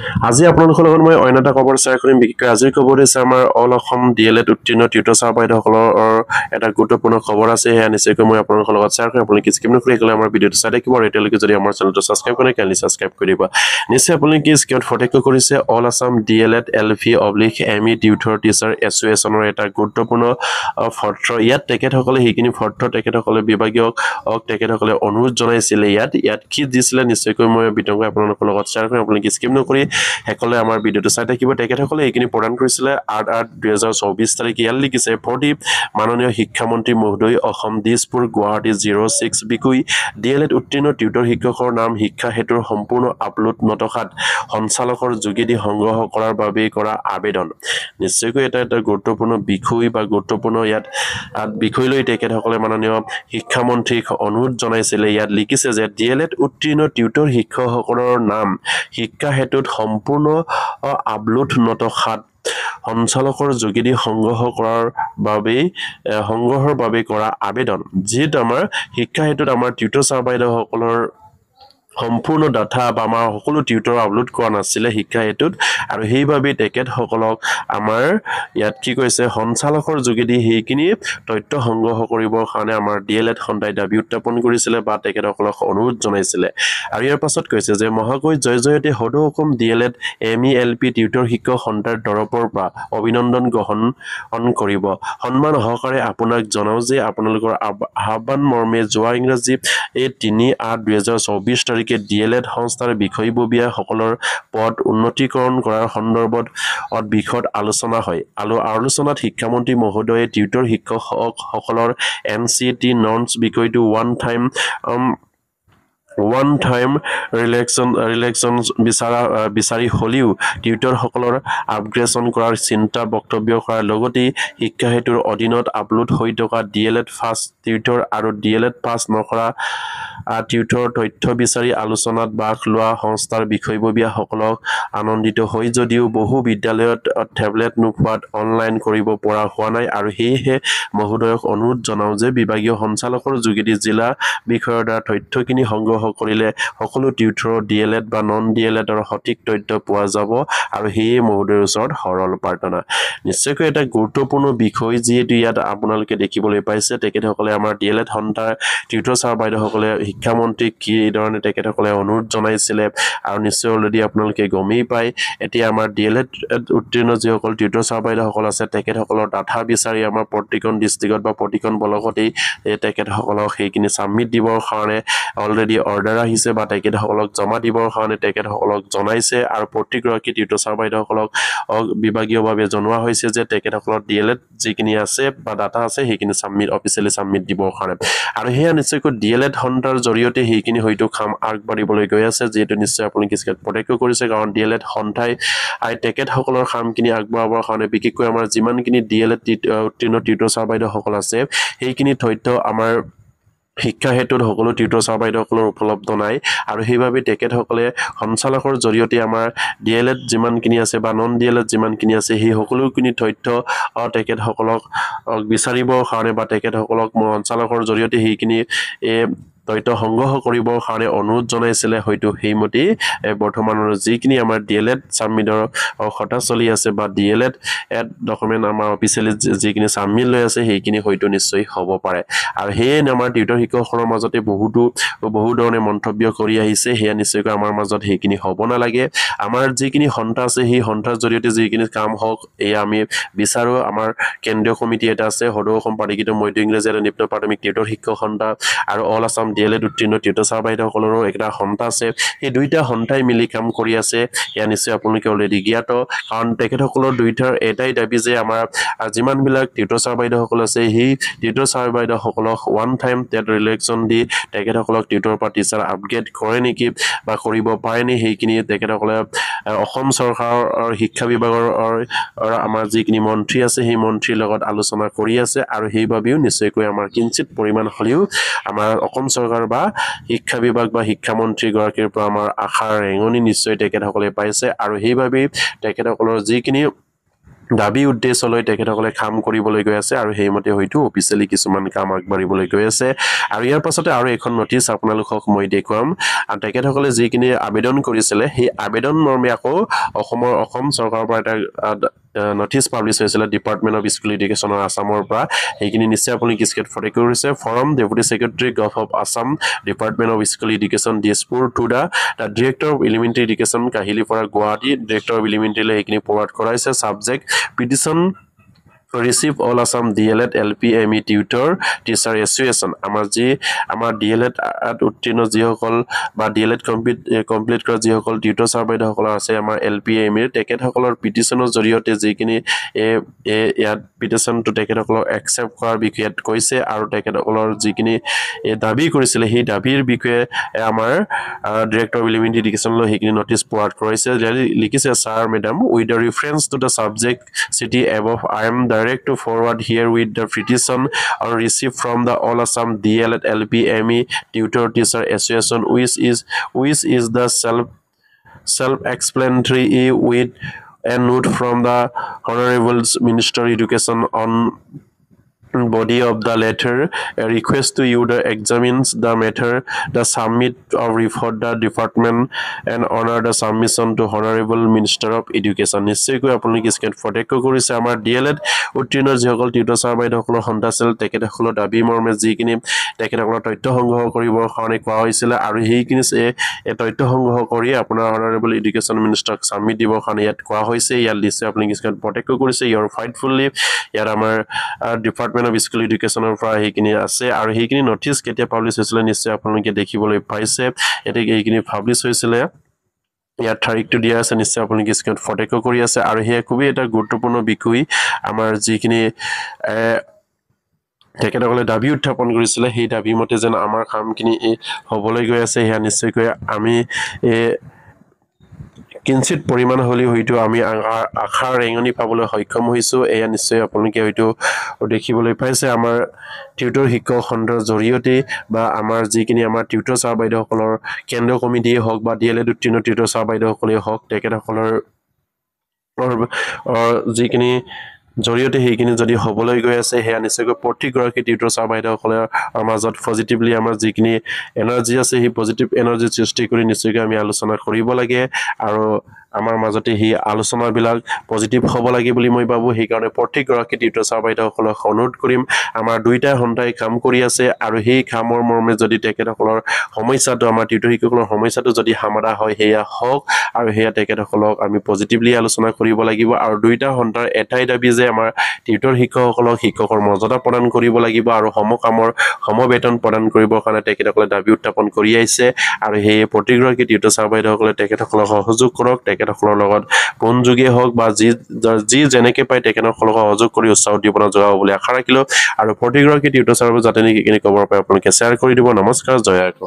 আজি আপোনালোকৰ লগত মই অন্য এটা খবৰ শ্বেয়াৰ কৰিম বিশেষকৈ আজিৰ খবৰ হৈছে আমাৰ অল অসম DLED উত্তীৰ্ণ টিউটৰ ছাৰ বাইদেউসকলৰ এটা গুৰুত্বপূৰ্ণ খবৰ আছে সেয়া নিশ্চয়কৈ মই আপোনালোকৰ লগত শ্বেয়াৰ কৰিম আপোনালোকে স্কিপ নকৰি গ'লে আমাৰ ভিডিঅ'টো চাই থাকিব আৰু এতিয়ালৈকে যদি আমাৰ চেনেলটো ছাবস্ক্ৰাইব কৰে কাইণ্ডলি ছাবস্ক্ৰাইব কৰি দিব নিশ্চয় আপোনালোকে স্ক্ৰীনত ফটো কৰিছে all Assam DLED LV/ME tutor teacher এছ'চিয়েশ্যনৰ এটা গুৰুত্বপূৰ্ণ পত্ৰ ইয়াত তেখেতসকলে সেইখিনি পত্ৰ তেখেতসকলে বিভাগীয় তেখেতসকলে অনুৰোধ জনাইছিলে ইয়াত কি দিছিলে নিশ্চয়কৈ মই বিতংকৈ আপোনালোকৰ লগত শ্বেয়াৰ কৰিম আপোনালোকে স্কিপ নকৰি হেকলে আমাৰ ভিডিঅ'টো চাই থাকিব তেখেতসকলে এইখিনি প্ৰদান কৰিছিলে 8/8/2024 তাৰিখ ইয়াত লিখিছে ফৰ্টি মাননীয় শিক্ষামন্ত্ৰী মহোদয় অসম দিছপুৰ গুৱাহাটী 06 বিকুই DLED উত্তীৰ্ণ টিউটৰ শিক্ষকৰ নাম শিক্ষা হেতুৰ সম্পূৰ্ণ আপলোড নতখাত সঞ্চালকৰ যোগেদি সংগ্ৰহ কৰাৰ বাবে কৰা আবেদন নিশ্চয়কৈ এটা গুৰুত্বপূৰ্ণ বিষয় বা গুৰুত্বপূৰ্ণ ইয়াত বিষয় লৈ তেখেতসকলে মাননীয় শিক্ষামন্ত্ৰীক অনুৰোধ জনাইছিলে ইয়াত লিখিছে যে DLED উত্তীৰ্ণ টিউটৰ শিক্ষকসকলৰ নাম শিক্ষা হেতুত সম্পূৰ্ণ আপলোড নতখাত সঞ্চালকৰ যোগেদি সংগ্ৰহৰ বাবে কৰা আবেদন যিটো আমাৰ শিক্ষা হেতুত আমাৰ টিউটৰ ছাৰ বাইদেউসকলৰ সম্পূৰ্ণ ডাটা বা আমাৰ সকলো টিউটৰ আপলোড কৰা নাছিলে শিক্ষা হেতুত আৰু সেইভাবে তেখেতসকলক আমাৰ ইয়াত কি কৈছে সঞ্চালকৰ যোগেদি সেইখিনি তথ্য সংগ্ৰহ কৰিবৰ কাৰণে আমাৰ DLED সন্থাই দাবী উত্থাপন কৰিছিলে বা তেখেতসকলক অনুৰোধ জনাইছিলে আৰু ইয়াৰ পাছত কৈছে যে মহাকৈ জয়জয়তে সদৌ Assam DLED ME LP tutor শিক্ষক সন্থাৰ তৰফৰ পৰা অভিনন্দন গ্ৰহণ কৰিব সন্মান সহকাৰে আপোনাক জনাও যে আপোনালোকৰ আহ্বান মৰ্মে যোৱা ইংৰাজী 3/8/2024 তাৰিখে DLED সংস্থাৰ বিষয়ববীয়া সকলৰ পদ উন্নতিকৰণ কৰাৰ সন্দৰ্ভত বিশদ আলোচনা হয় আৰু আলোচনাত শিক্ষামন্ত্ৰী মহোদয়ে টিউটৰ শিক্ষকসকলৰ NCT নৰ্মছ বিষয়টো ওৱান টাইম ৰিলেকশ্যন বিচাৰি হলিও টিউটৰসকলৰ আপগ্ৰেডেশ্যন কৰাৰ চিন্তা বক্তব্য কৰাৰ লগতে শিক্ষা হেতুৰ অধীনত আপলোড হৈ থকা DLED ফাৰ্ষ্ট টিউটৰ আৰু DLED পাছ নকৰা টিউটৰ তথ্য বিচাৰি আলোচনাত ভাগ লোৱা সংস্থাৰ বিষয়ববীয়াসকলক আনন্দিত হৈ যদিও বহু বিদ্যালয়ত টেবলেট নোপোৱাত অনলাইন কৰিব পৰা হোৱা নাই আৰু সেয়েহে মহোদয়ক অনুৰোধ জনাও যে বিভাগীয় সঞ্চালকৰ যোগেদি জিলা বিষয়ৰ দ্বাৰা তথ্যখিনি সংগ্ৰহ কৰিলে সকলো টিউটৰৰ DLED বা নন DLEDৰ সঠিক তথ্য পোৱা যাব আৰু সেয়ে মহোদয়ৰ ওচৰত সৰল প্ৰাৰ্থনা নিশ্চয়কৈ এটা গুৰুত্বপূৰ্ণ বিষয় যিহেতু ইয়াত আপোনালোকে দেখিবলৈ পাইছে তেখেতসকলে আমাৰ DLED সন্থাৰ টিউটৰ ছাৰ বাইদেউসকলে শিক্ষামন্ত্ৰীক কি ধৰণে তেখেতসকলে অনুৰোধ জনাইছিলে আৰু নিশ্চয় অলৰেডি আপোনালোকে গমেই পায় এতিয়া আমাৰ DLED উত্তীৰ্ণ যিসকল টিউটৰ ছাৰ বাইদেউসকল আছে তেখেতসকলৰ ডাটা বিচাৰি আমাৰ প্ৰতিখন ডিষ্ট্ৰিক্টত বা প্ৰতিখন ব্লকতেই তেখেতসকলক সেইখিনি ছাবমিট দিবৰ কাৰণে অলৰেডি অৰ্ডাৰ আহিছে বা তেখেতসকলক জমা দিবৰ কাৰণে তেখেতসকলক জনাইছে আৰু প্ৰতিগৰাকী টিউটৰ ছাৰ বাইদেউসকলক বিভাগীয়ভাৱে জনোৱা হৈছে যে তেখেতসকলৰ DLED যিখিনি আছে বা ডাটা আছে সেইখিনি অফিচিয়েলি ছাবমিট দিবৰ কাৰণে আৰু সেয়া নিশ্চয়কৈ DLED সন্থাৰ জৰিয়তে সেইখিনি হয়তো কাম আগবাঢ়িবলৈ গৈ আছে যিহেতু নিশ্চয় আপোনালোকে প্ৰত্যক্ষ কৰিছে কাৰণ DLED সন্থাই তেখেতসকলৰ কামখিনি আগবঢ়াবৰ কাৰণে বিশেষকৈ আমাৰ যিমানখিনি DLED উত্তীৰ্ণ টিউটৰ ছাৰ বাইদেউসকল আছে সেইখিনি তথ্য আমাৰ শিক্ষা হেতুত সকলো টিউটৰ ছাৰ বাইদেউসকলৰ উপলব্ধ নাই আৰু সেইভাবে তেখেতসকলে সঞ্চালকৰ জৰিয়তে আমাৰ DLED যিমানখিনি আছে বা নন DLED যিমানখিনি আছে সেই সকলোখিনি তথ্য তেখেতসকলক বিচাৰিবৰ কাৰণে বা তেখেতসকলক সঞ্চালকৰ জৰিয়তে সেইখিনি তথ্য সংগ্ৰহ কৰিবৰ কাৰণে অনুৰোধ জনাইছিলে হয়তো সেইমতেই বৰ্তমানৰ যিখিনি আমাৰ DLED ছাবমিটৰ কথা চলি আছে বা DLED ডকুমেণ্ট আমাৰ অফিচিয়েলি যিখিনি ছাবমিট লৈ আছে সেইখিনি হয়তো নিশ্চয় হ'ব পাৰে আৰু সেয়ে আমাৰ টিউটৰ শিক্ষকসকলৰ মাজতে বহু ধৰণে মন্তব্য কৰি আহিছে সেয়া নিশ্চয়কৈ আমাৰ মাজত সেইখিনি হ'ব নালাগে আমাৰ যিখিনি সন্থা আছে সেই সন্থাৰ জৰিয়তে যিখিনি কাম হওক এয়া আমি বিচাৰোঁ আমাৰ কেন্দ্ৰীয় কমিটি এটা আছে সদৌ অসম প্ৰাধিকৃত মধ্য ইংৰাজী আৰু নিম্ন প্ৰাথমিক টিউটৰ শিক্ষক সন্থা আৰু অল আছাম DLED উত্তীৰ্ণ টিউটৰ ছাৰ বাইদেউসকলৰো এটা সন্থা আছে সেই দুইটা সন্থাই মিলি কাম কৰি আছে এয়া নিশ্চয় আপোনালোকে অলৰেডি জ্ঞাত কাৰণ তেখেতসকলৰ দুইটাৰ এটাই দাবী যে আমাৰ যিমানবিলাক টিউটৰ ছাৰ বাইদেউসকল আছে সেই টিউটৰ ছাৰ বাইদেউসকলক ওৱান টাইম টেট ৰিলেকশ্যন দি তেখেতসকলক টিউটৰ পৰা টিচাৰ আপগ্ৰেড কৰে নেকি বা কৰিব পাৰে নি সেইখিনি তেখেতসকলে অসম চৰকাৰৰ শিক্ষা বিভাগৰ আমাৰ যিখিনি মন্ত্ৰী আছে সেই মন্ত্ৰীৰ লগত আলোচনা কৰি আছে আৰু সেইবাবেও নিশ্চয়কৈ আমাৰ কিঞ্চিত পৰিমাণ হ'লেও আমাৰ অসম চৰকাৰ বা শিক্ষা বিভাগ বা শিক্ষামন্ত্ৰী গৰাকীৰ পৰা আমাৰ আশাৰ ৰেঙনি নিশ্চয় তেখেতসকলে পাইছে আৰু সেইবাবেই তেখেতসকলৰ যিখিনি দাবী উদ্দেশ্যলৈ তেখেতসকলে কাম কৰিবলৈ গৈ আছে আৰু সেইমতে হয়তো অফিচিয়েলি কিছুমান কাম আগবাঢ়িবলৈ গৈ আছে আৰু ইয়াৰ পাছতে আৰু এখন নটিচ আপোনালোকক মই দেখুৱাম আৰু তেখেতসকলে যিখিনি আবেদন কৰিছিলে সেই আবেদন মৰ্মে আকৌ অসম চৰকাৰৰ পৰা এটা নটিচ পাব্লিছ হৈছিলে ডিপাৰ্টমেণ্ট অফ স্কুল এডুকেশ্যনৰ আছামৰ পৰা সেইখিনি নিশ্চয় আপুনি স্ক্ৰীনত ফটো কৰিছে from deputy secretary gov of Assam department of school education Dispur to the director of elementary education কাহিলীৰ পৰা গুৱাহাটী ডিৰেক্টৰ অফ এলিমেণ্টাৰীলৈ সেইখিনি ফৰৱাৰ্ড কৰাইছে subject petition receive all Assam DLED LP ME tutor teacher association আমাৰ DLED উত্তীৰ্ণ যিসকল বা DLED কমপ্লিট কৰা যিসকল টিউটৰ ছাৰ বাইদেউসকল আছে আমাৰ LP ME তেখেতসকলৰ পিটিশ্যনৰ জৰিয়তে যিখিনি ইয়াত পিটিশ্যনটো তেখেতসকলক একচেপ্ট কৰাৰ বিষয়ে কৈছে আৰু তেখেতসকলৰ যিখিনি দাবী কৰিছিলে সেই দাবীৰ বিষয়ে আমাৰ ডিৰেক্টৰ অফ এলিমেণ্টাৰী এডুকেশ্যনলৈ সেইখিনি নটিচ ফৰৱাৰ্ড কৰাইছে লিখিছে sir madam with the reference to the subject cited above I am direct to forward here with the petition or receive from the All Assam DLED LP ME Tutor Teacher Association which is the self-explanatory with a note from the Honorable Minister Education on body of the letter a request to you to examine the matter the submit of report the department and honor the submission to Honorable Minister of Education নিশ্চয়কৈ আপোনালোকে স্ক্ৰীনত photo কৰিছে আমাৰ DLED উত্তীৰ্ণ যিসকল tutor sir বাইদেউসকলৰ সন্থা আছিল তেখেতসকলৰ দাবী মৰ্মে যিখিনি তেখেতসকলৰ তথ্য সংগ্ৰহ কৰিবৰ কাৰণে কোৱা হৈছিলে আৰু সেইখিনি তথ্য সংগ্ৰহ কৰি আপোনাৰ Honorable Education Ministerক সাবমিট দিবৰ কাৰণে ইয়াত কোৱা হৈছে ইয়াত নিশ্চয় আপোনালোকে স্ক্ৰীনত ফটো কৰিছে ইয়ৰ ফাইটফুলি ইয়াত আমাৰ ডিপাৰ্টমেণ্ট অফ স্কুল এডুকেশ্যনৰ পৰা সেইখিনি আছে আৰু সেইখিনি নটিচ কেতিয়া পাব্লিছ হৈছিলে নিশ্চয় আপোনালোকে দেখিবলৈ পাইছে এতিয়া এইখিনি পাব্লিছ হৈছিলে ইয়াত তাৰিখটো দিয়া আছে নিশ্চয় আপোনালোকে স্ক্ৰীনত ফটো কৰি আছে আৰু সেয়া খুবেই এটা গুৰুত্বপূৰ্ণ বিষয় আমাৰ যিখিনি তেখেতসকলে দাবী উত্থাপন কৰিছিলে সেই দাবী মতে যেন আমাৰ কামখিনি হ'বলৈ গৈ আছে সেয়া নিশ্চয়কৈ আমি কিঞ্চিত পৰিমাণ হ'লেও হয়তো আমি আশাৰ ৰেঙনি পাবলৈ সক্ষম হৈছোঁ এয়া নিশ্চয় আপোনালোকে হয়তো দেখিবলৈ পাইছে আমাৰ টিউটৰ শিক্ষক খণ্ডৰ জৰিয়তে বা আমাৰ যিখিনি আমাৰ টিউটৰ ছাৰ বাইদেউসকলৰ কেন্দ্ৰীয় কমিটিয়ে হওক বা DLED উত্তীৰ্ণ টিউটৰ ছাৰ বাইদেউসকলেই হওক তেখেতসকলৰ যিখিনি জৰিয়তে সেইখিনি যদি হ'বলৈ গৈ আছে সেয়া নিশ্চয়কৈ প্ৰতিগৰাকী টিউটৰ ছাৰ বাইদেউসকলৰ মাজত পজিটিভলি আমাৰ যিখিনি এনাৰ্জি আছে সেই পজিটিভ এনাৰ্জি সৃষ্টি কৰি নিশ্চয়কৈ আমি আলোচনা কৰিব লাগে আৰু আমাৰ মাজতে সেই আলোচনাবিলাক পজিটিভ হ'ব লাগে বুলি মই ভাবোঁ সেইকাৰণে প্ৰতিগৰাকী টিউটৰ ছাৰ বাইদেউসকলক অনুৰোধ কৰিম আমাৰ দুইটা সন্থাই কাম কৰি আছে আৰু সেই কামৰ মৰ্মে যদি তেখেতসকলৰ সমস্যাটো আমাৰ টিউটৰ শিক্ষকসকলৰ সমস্যাটো যদি সমাধা হয় সেয়া হওক আৰু সেয়া তেখেতসকলক আমি পজিটিভলি আলোচনা কৰিব লাগিব আৰু দুইটা সন্থাৰ এটাই দাবী যে আমাৰ টিউটৰ শিক্ষকসকলক শিক্ষকৰ মৰ্যাদা প্ৰদান কৰিব লাগিব আৰু সমকামৰ সমবেতন প্ৰদান কৰিবৰ কাৰণে তেখেতসকলে দাবী উত্থাপন কৰি আহিছে আৰু সেয়ে প্ৰতিগৰাকী টিউটৰ ছাৰ বাইদেউসকলে তেখেতসকলক সহযোগ কৰক তেখেতসকলৰ লগত বনযোগে হওক বা যি যেনেকৈ পায় তেখেতসকলক সহযোগ কৰি উৎসাহ উদ্দীপনা যোগাব বুলি আশা ৰাখিলোঁ আৰু প্ৰতিগৰাকী টিউটৰ ছাৰ যাতে নেকি খবৰ পায় আপোনালোকে শ্বেয়াৰ কৰি দিব নমস্কাৰ জয় আইকো